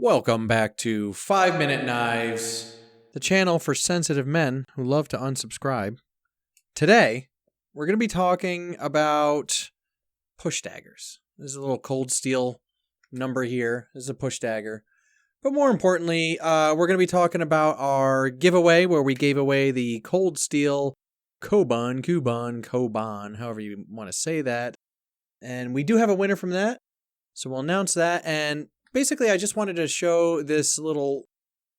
Welcome back to 5-Minute Knives, the channel for sensitive men who love to unsubscribe. Today, we're going to be talking about push daggers. There's a little cold steel number here. This is a push dagger. But more importantly, we're going to be talking about our giveaway where we gave away the cold steel Koban, however you want to say that. And we do have a winner from that. So we'll announce that. And basically, I just wanted to show this little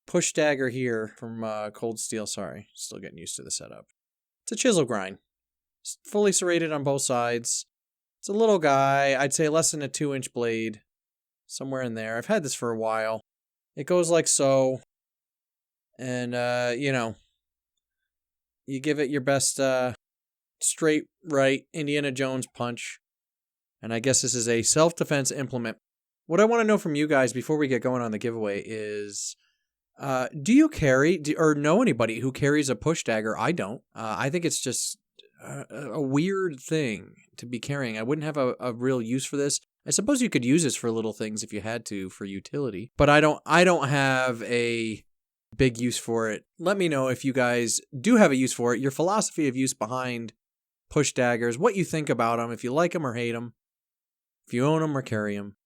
push dagger here from Cold Steel. Sorry, still getting used to the setup. It's a chisel grind. It's fully serrated on both sides. It's a little guy. I'd say less than a 2-inch blade. Somewhere in there. I've had this for a while. It goes like so. And, you give it your best straight right Indiana Jones punch. And I guess this is a self-defense implement. What I want to know from you guys before we get going on the giveaway is, do you carry or know anybody who carries a push dagger? I don't. I think it's just a weird thing to be carrying. I wouldn't have a real use for this. I suppose you could use this for little things if you had to for utility, but I don't have a big use for it. Let me know if you guys do have a use for it, your philosophy of use behind push daggers, what you think about them, if you like them or hate them, if you own them or carry them.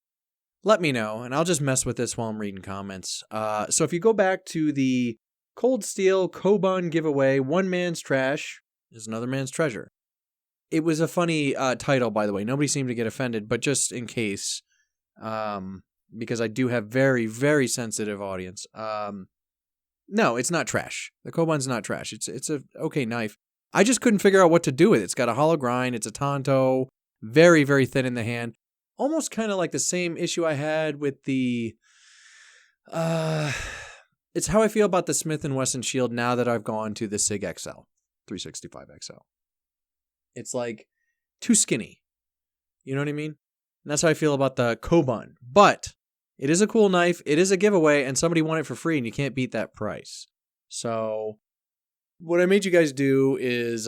Let me know, and I'll just mess with this while I'm reading comments. So if you go back to the Cold Steel Koban giveaway, one man's trash is another man's treasure. It was a funny title, by the way. Nobody seemed to get offended, but just in case, because I do have very, very sensitive audience. No, it's not trash. The Koban's not trash. It's a okay knife. I just couldn't figure out what to do with it. It's got a hollow grind. It's a tanto. Very, very thin in the hand. Almost kind of like the same issue I had with the, it's how I feel about the Smith & Wesson Shield now that I've gone to the SIG XL, 365 XL. It's like too skinny. You know what I mean? And that's how I feel about the Koban. But it is a cool knife. It is a giveaway, and somebody won it for free, and you can't beat that price. So what I made you guys do is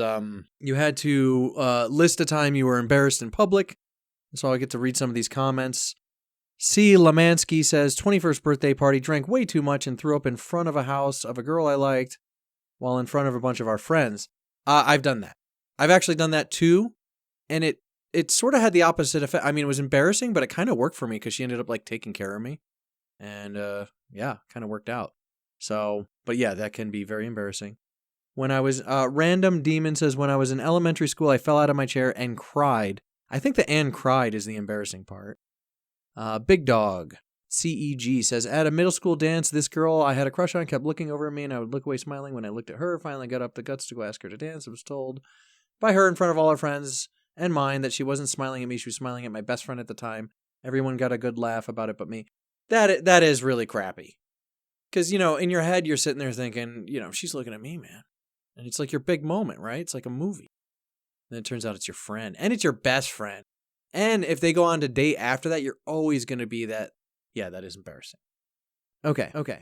you had to list a time you were embarrassed in public. So I get to read some of these comments. C. Lamansky says, 21st birthday party, drank way too much and threw up in front of a house of a girl I liked while in front of a bunch of our friends. I've done that. I've actually done that too. And it sort of had the opposite effect. I mean, it was embarrassing, but it kind of worked for me because she ended up like taking care of me. And yeah, kind of worked out. So, but yeah, that can be very embarrassing. When I was, Random Demon says, when I was in elementary school, I fell out of my chair and cried. I think the "and cried" is the embarrassing part. Big Dog, CEG, says, at a middle school dance, this girl I had a crush on kept looking over at me, and I would look away smiling. When I looked at her, finally got up the guts to go ask her to dance. I was told by her in front of all her friends and mine that she wasn't smiling at me. She was smiling at my best friend at the time. Everyone got a good laugh about it but me. That is really crappy. Because, in your head, you're sitting there thinking, she's looking at me, man. And it's like your big moment, right? It's like a movie. And it turns out it's your friend. And it's your best friend. And if they go on to date after that, you're always going to be that, yeah, that is embarrassing. Okay. Jay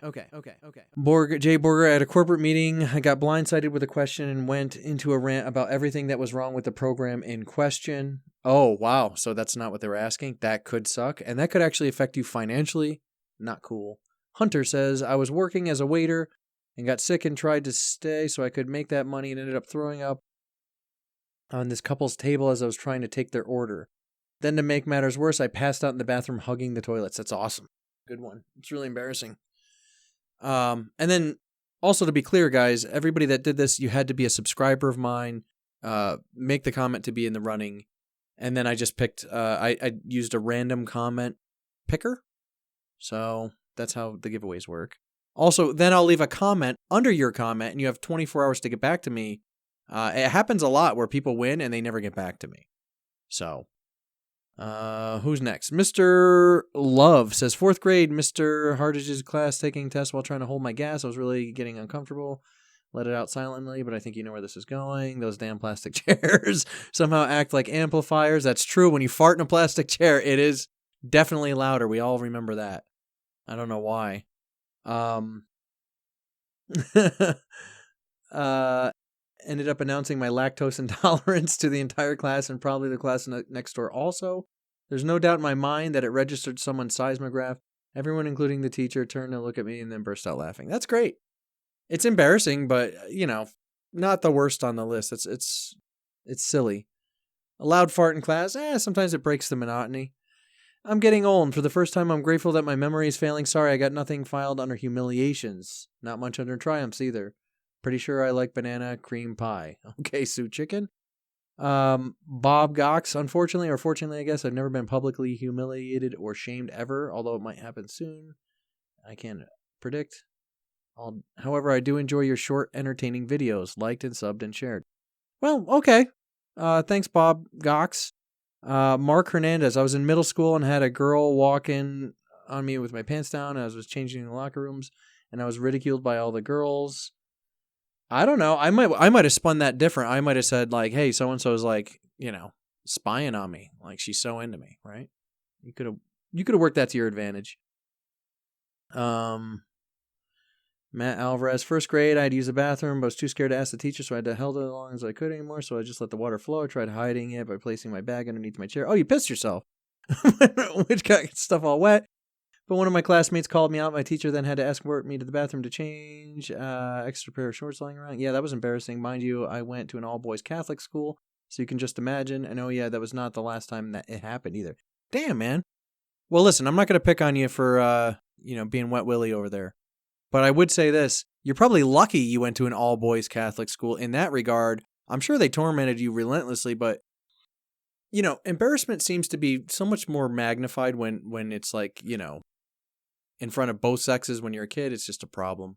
Borger, at a corporate meeting, I got blindsided with a question and went into a rant about everything that was wrong with the program in question. Oh, wow. So that's not what they were asking? That could suck. And that could actually affect you financially. Not cool. Hunter says, I was working as a waiter and got sick and tried to stay so I could make that money and ended up throwing up on this couple's table as I was trying to take their order. Then to make matters worse, I passed out in the bathroom hugging the toilets. That's awesome. Good one. It's really embarrassing. And then also to be clear, guys, everybody that did this, you had to be a subscriber of mine, make the comment to be in the running. And then I just picked, I used a random comment picker. So that's how the giveaways work. Also, then I'll leave a comment under your comment and you have 24 hours to get back to me. It happens a lot where people win and they never get back to me. So, who's next? Mr. Love says, 4th grade, Mr. Hardage's class taking tests while trying to hold my gas. I was really getting uncomfortable. Let it out silently, but I think you know where this is going. Those damn plastic chairs somehow act like amplifiers. That's true. When you fart in a plastic chair, it is definitely louder. We all remember that. I don't know why. Ended up announcing my lactose intolerance to the entire class and probably the class next door also. There's no doubt in my mind that it registered someone's seismograph Everyone, including the teacher, turned to look at me and then burst out laughing. That's great. It's embarrassing, but, not the worst on the list. It's silly. A loud fart in class, sometimes it breaks the monotony. I'm getting old. For the first time, I'm grateful that my memory is failing. Sorry, I got nothing filed under humiliations. Not much under triumphs either. Pretty sure I like banana cream pie. Okay, Sue Chicken. Bob Gox, unfortunately, or fortunately, I guess, I've never been publicly humiliated or shamed ever, although it might happen soon. I can't predict. However, I do enjoy your short, entertaining videos, liked and subbed and shared. Well, okay. Thanks, Bob Gox. Mark Hernandez, I was in middle school and had a girl walk in on me with my pants down. I was changing in the locker rooms, and I was ridiculed by all the girls. I don't know. I might have spun that different. I might have said, like, hey, so-and-so is, like, spying on me. Like, she's so into me, right? You could have worked that to your advantage. Matt Alvarez, first grade, I had to use the bathroom, but I was too scared to ask the teacher, so I had to hold it as long as I could anymore, so I just let the water flow. I tried hiding it by placing my bag underneath my chair. Oh, you pissed yourself. Which got stuff all wet. But one of my classmates called me out. My teacher then had to escort me to the bathroom to change. Extra pair of shorts lying around. Yeah, that was embarrassing. Mind you, I went to an all-boys Catholic school, so you can just imagine. And oh, yeah, that was not the last time that it happened either. Damn, man. Well, listen, I'm not going to pick on you for, being wet willy over there. But I would say this. You're probably lucky you went to an all-boys Catholic school. In that regard, I'm sure they tormented you relentlessly, but, embarrassment seems to be so much more magnified when it's like, in front of both sexes. When you're a kid, it's just a problem.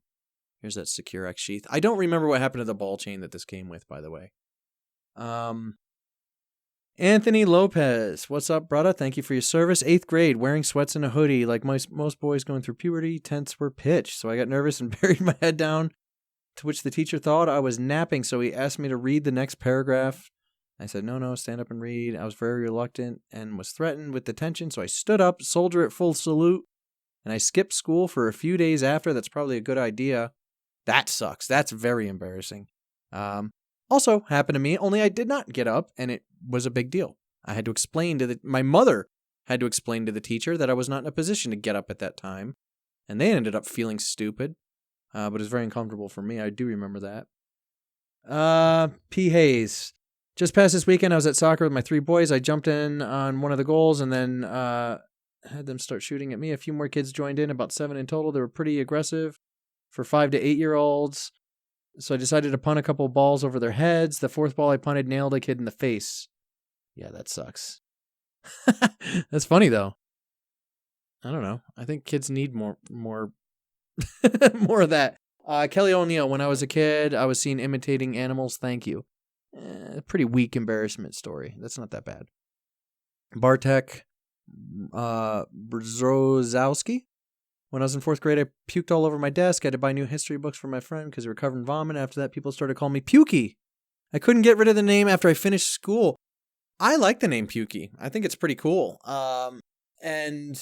Here's that Secure X Sheath. I don't remember what happened to the ball chain that this came with, by the way. Anthony Lopez. What's up, brother? Thank you for your service. 8th grade, wearing sweats and a hoodie. Like most boys going through puberty, tents were pitched. So I got nervous and buried my head down, to which the teacher thought I was napping. So he asked me to read the next paragraph. I said, no, stand up and read. I was very reluctant and was threatened with detention. So I stood up, soldier at full salute. And I skipped school for a few days after. That's probably a good idea. That sucks. That's very embarrassing. Also happened to me, only I did not get up, and it was a big deal. I had to explain my mother had to explain to the teacher that I was not in a position to get up at that time. And they ended up feeling stupid. But it was very uncomfortable for me. I do remember that. P. Hayes. Just past this weekend, I was at soccer with my 3 boys. I jumped in on one of the goals and then had them start shooting at me. A few more kids joined in, about 7 in total. They were pretty aggressive for 5 to 8-year-olds. So I decided to punt a couple of balls over their heads. The 4th ball I punted nailed a kid in the face. Yeah, that sucks. That's funny, though. I don't know. I think kids need more more of that. Kelly O'Neill, when I was a kid, I was seen imitating animals. Thank you. Pretty weak embarrassment story. That's not that bad. Bartek Brzozowski. When I was in 4th grade, I puked all over my desk. I had to buy new history books for my friend because he recovered from vomit. After that, people started calling me Pukey. I couldn't get rid of the name after I finished school. I like the name Pukey. I think it's pretty cool. And,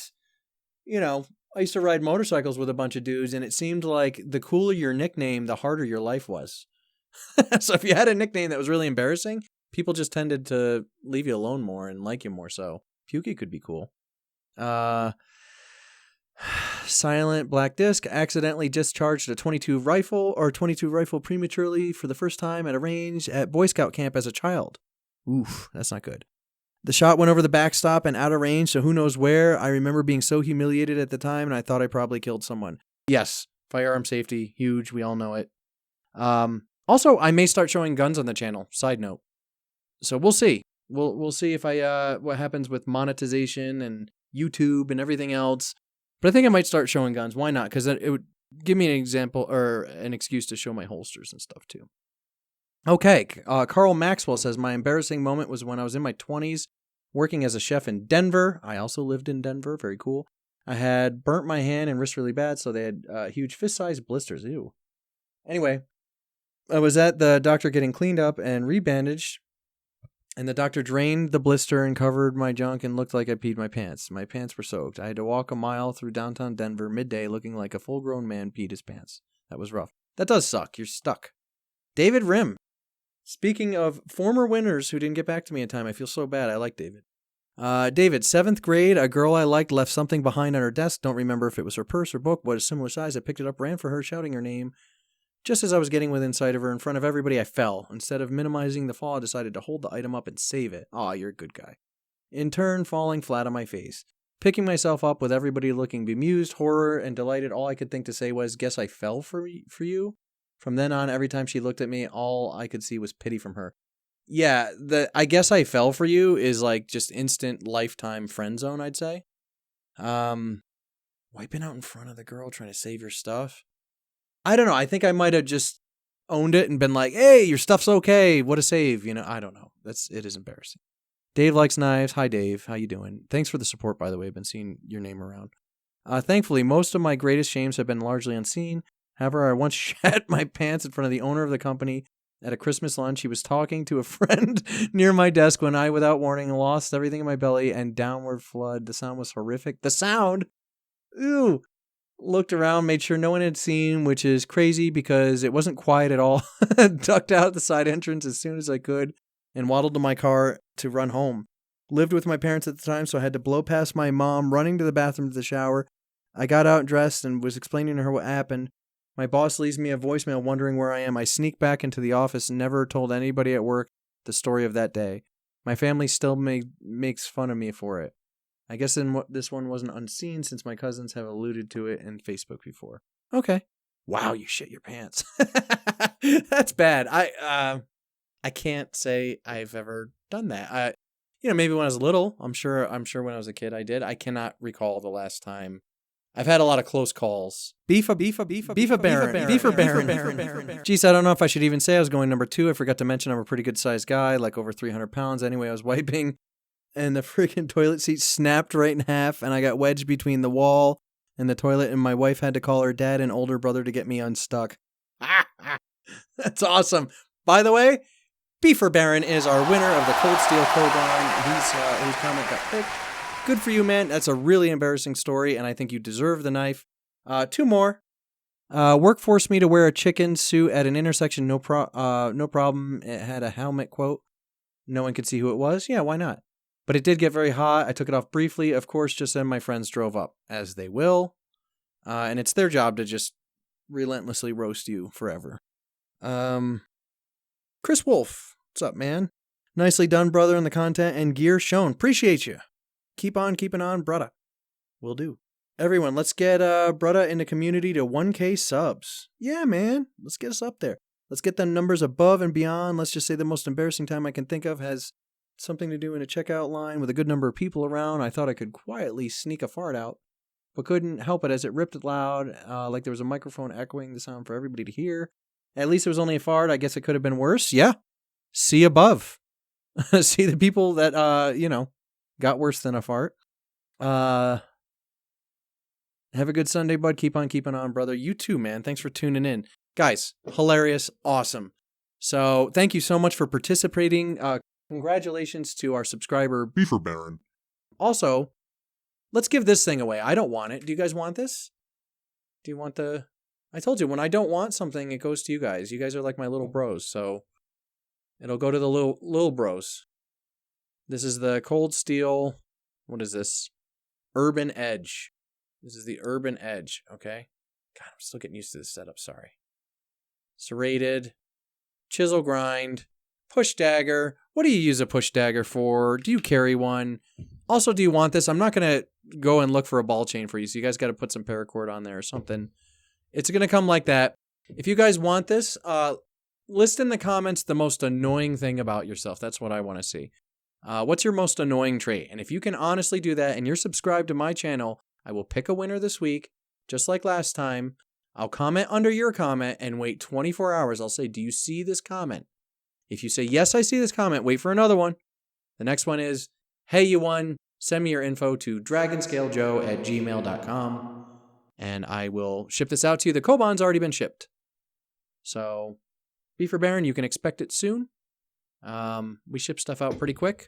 I used to ride motorcycles with a bunch of dudes, and it seemed like the cooler your nickname, the harder your life was. So if you had a nickname that was really embarrassing, people just tended to leave you alone more and like you more. So Pukey could be cool. Silent Black Disc accidentally discharged a 22 rifle prematurely for the first time at a range at Boy Scout camp as a child. Oof, that's not good. The shot went over the backstop and out of range, so who knows where. I remember being so humiliated at the time, and I thought I probably killed someone. Yes, firearm safety, huge. We all know it. Also, I may start showing guns on the channel. Side note. So we'll see. We'll see if what happens with monetization and YouTube and everything else. But I think I might start showing guns. Why not? Because it would give me an example or an excuse to show my holsters and stuff too. Okay. Carl Maxwell says, my embarrassing moment was when I was in my 20s working as a chef in Denver. I also lived in Denver. Very cool. I had burnt my hand and wrist really bad, so they had huge fist-sized blisters. Ew. Anyway, I was at the doctor getting cleaned up and rebandaged. And the doctor drained the blister and covered my junk and looked like I peed my pants. My pants were soaked. I had to walk a mile through downtown Denver midday looking like a full-grown man peed his pants. That was rough. That does suck. You're stuck. David Rim. Speaking of former winners who didn't get back to me in time, I feel so bad. I like David. David, 7th grade, a girl I liked left something behind on her desk. Don't remember if it was her purse or book, but a similar size. I picked it up, ran for her, shouting her name. Just as I was getting within sight of her in front of everybody, I fell. Instead of minimizing the fall, I decided to hold the item up and save it. Aw, you're a good guy. In turn, falling flat on my face. Picking myself up with everybody looking bemused, horror, and delighted, all I could think to say was, guess I fell for you? From then on, every time she looked at me, all I could see was pity from her. Yeah, I guess I fell for you is like just instant lifetime friend zone, I'd say. Wiping out in front of the girl, trying to save your stuff. I don't know. I think I might have just owned it and been like, hey, your stuff's okay. What a save. I don't know. It is embarrassing. Dave likes knives. Hi, Dave. How you doing? Thanks for the support, by the way. I've been seeing your name around. Thankfully, most of my greatest shames have been largely unseen. However, I once shat my pants in front of the owner of the company at a Christmas lunch. He was talking to a friend near my desk when I, without warning, lost everything in my belly and downward flood. The sound was horrific. The sound? Ew. Looked around, made sure no one had seen, which is crazy because it wasn't quiet at all. Ducked out the side entrance as soon as I could and waddled to my car to run home. Lived with my parents at the time, so I had to blow past my mom, running to the bathroom to the shower. I got out dressed and was explaining to her what happened. My boss leaves me a voicemail wondering where I am. I sneak back into the office and never told anybody at work the story of that day. My family still makes fun of me for it. I guess this one wasn't unseen since my cousins have alluded to it in Facebook before. Okay. Wow, you shit your pants. That's bad. I can't say I've ever done that. Maybe when I was little. I'm sure when I was a kid I did. I cannot recall the last time. I've had a lot of close calls. Beef a Baron. Jeez, I don't know if I should even say I was going number 2. I forgot to mention I'm a pretty good sized guy, like over 300 pounds. Anyway, I was wiping and the freaking toilet seat snapped right in half and I got wedged between the wall and the toilet and my wife had to call her dad and older brother to get me unstuck. That's awesome. By the way, Beefer Baron is our winner of the Cold Steel Koban. His comment got picked. Good for you, man. That's a really embarrassing story, and I think you deserve the knife. 2 more. Work forced me to wear a chicken suit at an intersection. No problem. It had a helmet quote. No one could see who it was. Yeah, why not? But it did get very hot. I took it off briefly, of course, just then my friends drove up, as they will. And it's their job to just relentlessly roast you forever. Chris Wolf, what's up, man? Nicely done, brother, in the content and gear shown. Appreciate you. Keep on keeping on, brother. Will do. Everyone, let's get brother in the community to 1K subs. Yeah, man. Let's get us up there. Let's get the numbers above and beyond. Let's just say the most embarrassing time I can think of has something to do in a checkout line with a good number of people around. I thought I could quietly sneak a fart out, but couldn't help it as it ripped loud, like there was a microphone echoing the sound for everybody to hear. At least it was only a fart. I guess it could have been worse. Yeah. See above. See the people that, got worse than a fart. Have a good Sunday, bud. Keep on keeping on, brother. You too, man. Thanks for tuning in. Guys, hilarious. Awesome. So thank you so much for participating. Congratulations to our subscriber, Beefer Baron. Also, let's give this thing away. I don't want it. Do you guys want this? Do you want I told you, when I don't want something, it goes to you guys. You guys are like my little bros, so it'll go to the little bros. This is the Cold Steel, what is this? Urban Edge. This is the Urban Edge, okay? God, I'm still getting used to this setup, sorry. Serrated, chisel grind, push dagger. What do you use a push dagger for? Do you carry one? Also, do you want this? I'm not going to go and look for a ball chain for you, so you guys got to put some paracord on there or something. It's going to come like that. If you guys want this, list in the comments the most annoying thing about yourself. That's what I want to see. What's your most annoying trait? And if you can honestly do that and you're subscribed to my channel, I will pick a winner this week, just like last time. I'll comment under your comment and wait 24 hours. I'll say, do you see this comment? If you say, yes, I see this comment, wait for another one. The next one is, hey, you won. Send me your info to dragonscalejoe@gmail.com and I will ship this out to you. The Koban's already been shipped. So, Beefer Baron, you can expect it soon. We ship stuff out pretty quick.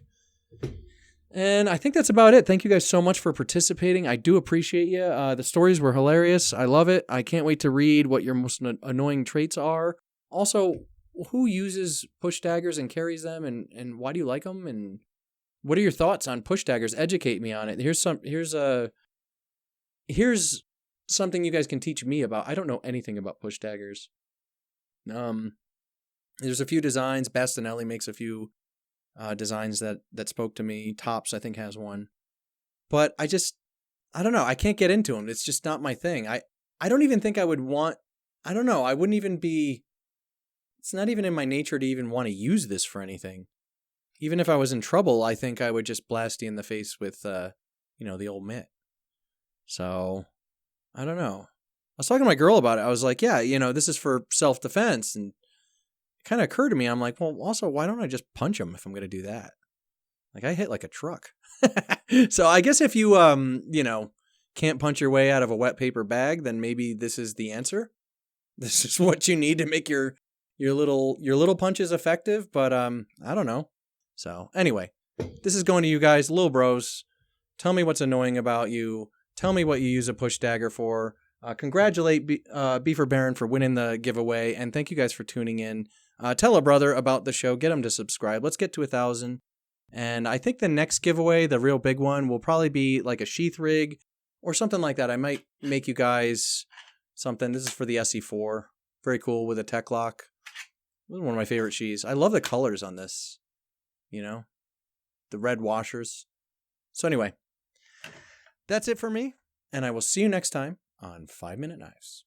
And I think that's about it. Thank you guys so much for participating. I do appreciate you. The stories were hilarious. I love it. I can't wait to read what your most annoying traits are. Also, who uses push daggers and carries them, and why do you like them? And What are your thoughts on push daggers? Educate me on it. Here's something you guys can teach me about. I don't know anything about push daggers. There's a few designs. Bastinelli makes a few designs that spoke to me. Tops, I think, has one. But I don't know. I can't get into them. It's just not my thing. I don't even think I would want, I don't know. I wouldn't even be, it's not even in my nature to even want to use this for anything. Even if I was in trouble, I think I would just blast you in the face with, the old mitt. So, I don't know. I was talking to my girl about it. I was like, yeah, this is for self-defense. And it kind of occurred to me, I'm like, well, also, why don't I just punch him if I'm going to do that? Like, I hit like a truck. So I guess if you, can't punch your way out of a wet paper bag, then maybe this is the answer. This is what you need to make your little punches effective. But I don't know. So anyway, this is going to you guys, little bros. Tell me what's annoying about you. Tell me what you use a push dagger for. Congratulate Beaver Baron for winning the giveaway. And thank you guys for tuning in. Tell a brother about the show. Get him to subscribe. Let's get to 1,000. And I think the next giveaway, the real big one, will probably be like a sheath rig or something like that. I might make you guys something. This is for the SE4. Very cool with a tech lock. This is one of my favorite sheaths. I love the colors on this. The red washers. So anyway, that's it for me. And I will see you next time on 5 Minute Knives.